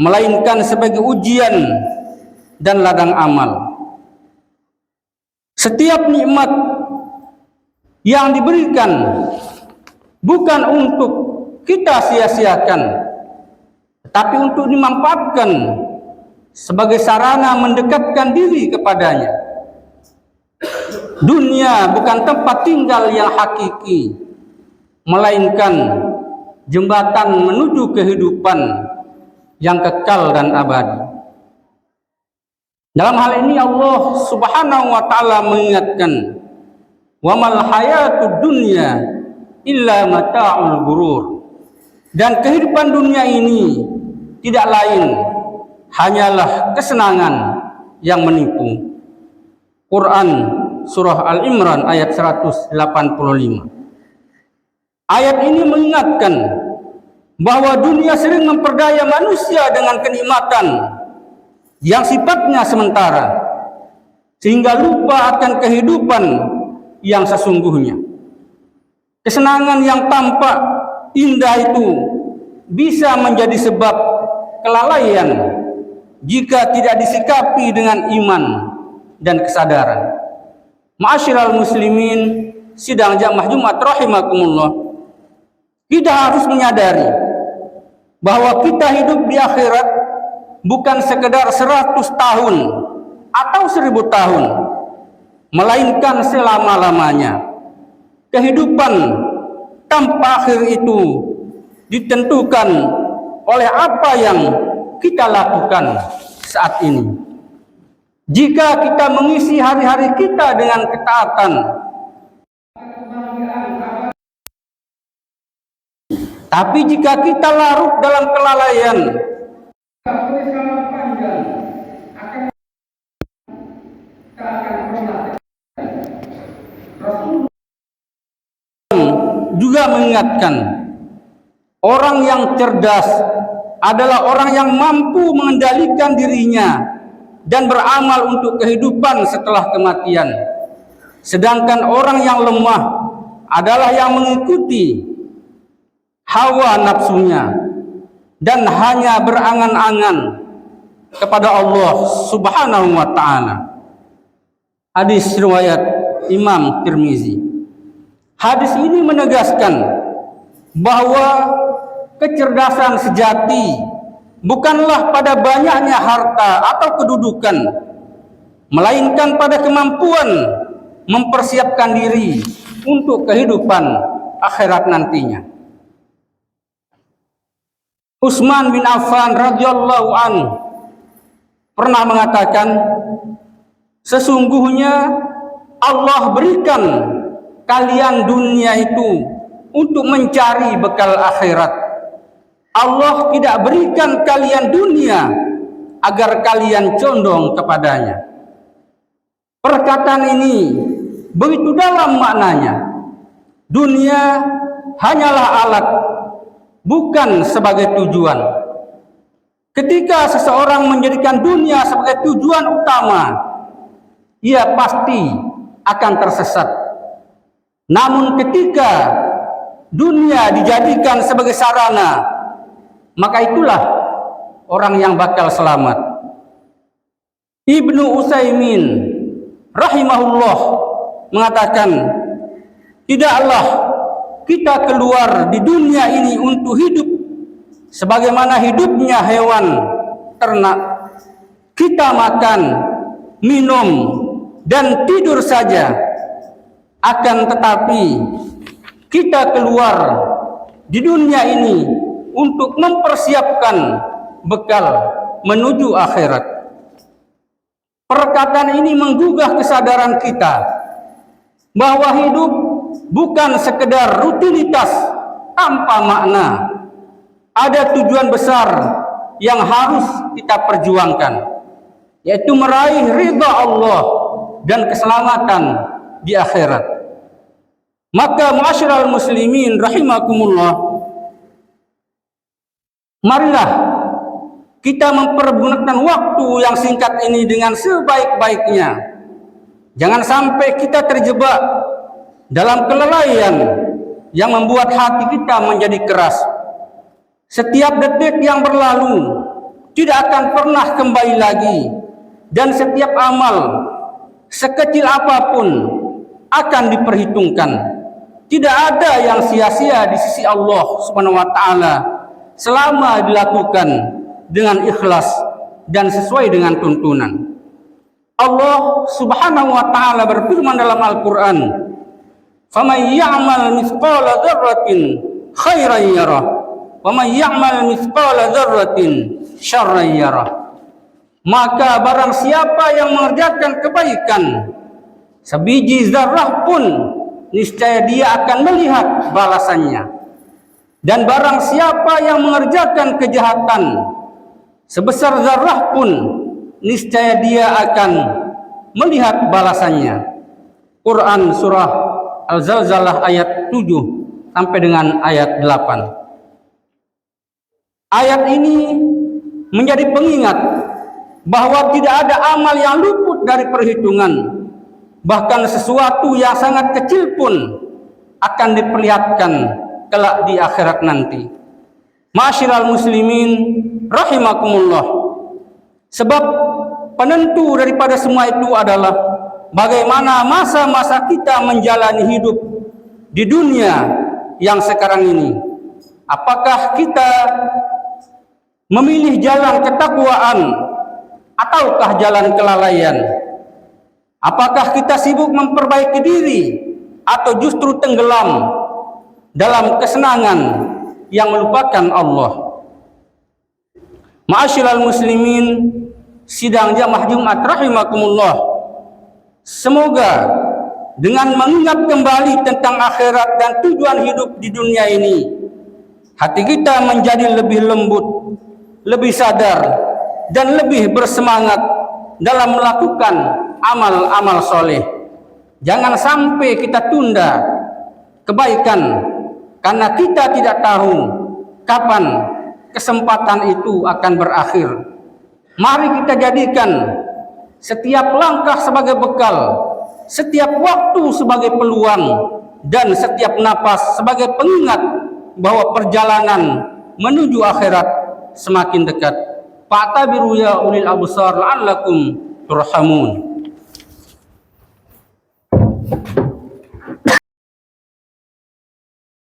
melainkan sebagai ujian dan ladang amal. Setiap nikmat yang diberikan bukan untuk kita sia-siakan, tetapi untuk dimanfaatkan sebagai sarana mendekatkan diri kepadanya. Dunia bukan tempat tinggal yang hakiki, melainkan jembatan menuju kehidupan yang kekal dan abadi. Dalam hal ini Allah Subhanahu wa taala mengingatkan, "Wa mal hayatud dunya illa mata'ul ghurur." Dan kehidupan dunia ini tidak lain hanyalah kesenangan yang menipu. Quran surah Al-Imran ayat 185. Ayat ini mengingatkan bahwa dunia sering memperdaya manusia dengan kenikmatan yang sifatnya sementara, sehingga lupa akan kehidupan yang sesungguhnya. Kesenangan yang tampak indah itu bisa menjadi sebab kelalaian jika tidak disikapi dengan iman dan kesadaran. Ma'asyiral muslimin, sidang jamaah Jumat rahimakumullah, kita harus menyadari bahwa kita hidup di akhirat bukan sekedar 100 tahun atau 1000 tahun, melainkan selama-lamanya. Kehidupan tanpa akhir itu ditentukan oleh apa yang kita lakukan saat ini. Jika kita mengisi hari-hari kita dengan ketaatan, tapi jika kita larut dalam kelalaian, juga mengingatkan orang yang cerdas adalah orang yang mampu mengendalikan dirinya dan beramal untuk kehidupan setelah kematian. Sedangkan orang yang lemah adalah yang mengikuti hawa nafsunya dan hanya berangan-angan kepada Allah Subhanahu wa taala. Hadis riwayat Imam Tirmizi. Hadis ini menegaskan bahwa kecerdasan sejati bukanlah pada banyaknya harta atau kedudukan, melainkan pada kemampuan mempersiapkan diri untuk kehidupan akhirat nantinya. Utsman bin Affan radhiyallahu anhu pernah mengatakan, sesungguhnya Allah berikan kalian dunia itu untuk mencari bekal akhirat. Allah tidak berikan kalian dunia agar kalian condong kepadanya. Perkataan ini begitu dalam maknanya. Dunia hanyalah alat, bukan sebagai tujuan. Ketika seseorang menjadikan dunia sebagai tujuan utama, ia pasti akan tersesat. Namun ketika dunia dijadikan sebagai sarana, maka itulah orang yang bakal selamat. Ibnu Utsaimin rahimahullah mengatakan, tidaklah kita keluar di dunia ini untuk hidup sebagaimana hidupnya hewan ternak. Kita makan, minum, dan tidur saja. Akan tetapi kita keluar di dunia ini untuk mempersiapkan bekal menuju akhirat. Perkataan ini menggugah kesadaran kita bahwa hidup bukan sekedar rutinitas tanpa makna. Ada tujuan besar yang harus kita perjuangkan, yaitu meraih ridha Allah dan keselamatan di akhirat. Maka ma'asyiral muslimin rahimakumullah, marilah kita mempergunakan waktu yang singkat ini dengan sebaik-baiknya. Jangan sampai kita terjebak dalam kelalaian yang membuat hati kita menjadi keras. Setiap detik yang berlalu tidak akan pernah kembali lagi, dan setiap amal sekecil apapun akan diperhitungkan. Tidak ada yang sia-sia di sisi Allah Subhanahu wa taala selama dilakukan dengan ikhlas dan sesuai dengan tuntunan. Allah Subhanahu wa taala berfirman dalam Al-Qur'an, "Faman ya'mal mithqala dzarratin khairan yarah, wa man ya'mal mithqala dzarratin syarran yarah." Maka barang siapa yang mengerjakan kebaikan sebiji zarrah pun, niscaya dia akan melihat balasannya. Dan barang siapa yang mengerjakan kejahatan sebesar zarrah pun, niscaya dia akan melihat balasannya. Quran surah Al-Zalzalah ayat 7 sampai dengan ayat 8. Ayat ini menjadi pengingat bahwa tidak ada amal yang luput dari perhitungan. Bahkan sesuatu yang sangat kecil pun akan diperlihatkan kelak di akhirat nanti. Ma'asyiral muslimin rahimakumullah. Sebab penentu daripada semua itu adalah bagaimana masa-masa kita menjalani hidup di dunia yang sekarang ini. Apakah kita memilih jalan ketakwaan ataukah jalan kelalaian? Apakah kita sibuk memperbaiki diri atau justru tenggelam dalam kesenangan yang melupakan Allah? Ma'asyiral muslimin sidang jamaah Jumat rahimakumullah. Semoga dengan mengingat kembali tentang akhirat dan tujuan hidup di dunia ini, hati kita menjadi lebih lembut, lebih sadar, dan lebih bersemangat dalam melakukan amal-amal soleh. Jangan sampai kita tunda kebaikan karena kita tidak tahu kapan kesempatan itu akan berakhir. Mari kita jadikan setiap langkah sebagai bekal, setiap waktu sebagai peluang, dan setiap napas sebagai pengingat bahwa perjalanan menuju akhirat semakin dekat. Fa'tabiru ya ulil absar la'allakum turhamun.